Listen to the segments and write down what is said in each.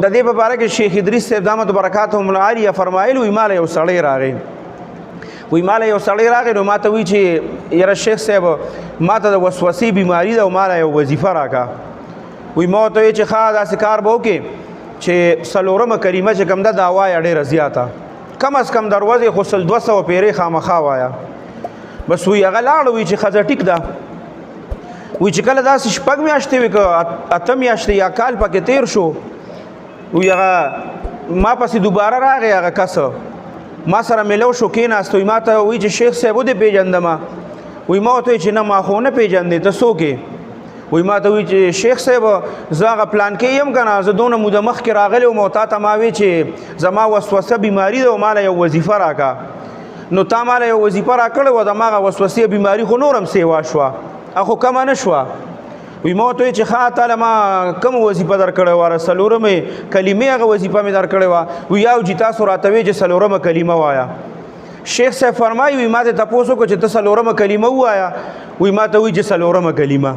د دې په باره کې شیخ ادریس صاحب دامت برکاتهم العالیه فرمایل وی مال یو سړی راغی نو ما ته وی چې یاره شیخ صاحب ما ته د وسوسې بیماری ده او ما یو وظیفه راکا وی ما ته وی چې ښه داسې کار به وکړې چې څلورمه کلمه چې کوم ده دا وایه ډېره زیاته کم از کم دروازې خو 200 پیرې خامخا وایه بس وی هغه لاړه وی چې ښځه ټیک ده وی چې کله داسې 6 میاشتې وي که 8 میاشتې یا کال پکې تیر شو وی هغه ما پسې دوباره راغی هغه کس ما سره ملو شو کېناست وی ما ته وی چې شیخ صاحب ودې پېژندمه وی ما ورته وی چې نه ما خو نه پېژندې ته څوک یې وی ما ته وی چې شیخ صاحب زه هغه پلان کې یم که نه زه دونه موده مخکې راغلی وم او تا ته ما وی چې زما وسوسه بیماري ده او ماله یو وظیفه راکا نو تا ماله یو وظیفه راکړې وه د هماغه وسوسې بیماري خو نور هم سیوا شوه خو کمه نه شوه وی ما ورته وی چې ښه تاله ما کومه وظیفه درکړې وه څلورمې کلمې هغه وظیفه مې درکړې وه وی یو چې تاسو راته وی چې څلورمه کلمه وایه شیخ صاحب فرمایي وی ما ته تپوس وکړو چې ته څلورمه کلمه ووایه وی ما ته وی چې څلورمه کلمه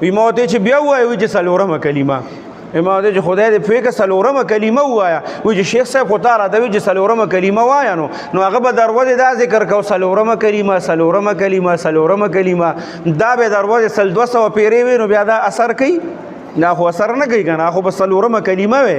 وی ما ورته چې بیا ووایه وی چې څلورمه کلمه وی ما ورته چې خدای دې پوهې که څلورمه کلمه ووایه وی چې شیخ صاحب خو تا راته وی چې څلورمه کلمه وایه نو هغه به دروازې دا ذکر کو څلورمه کلمه دا به دروازې 200 پیرې وي نو بیا دا اثر کوي دا خو اثر نه کوي که نه خو به څلورمه کلمه وی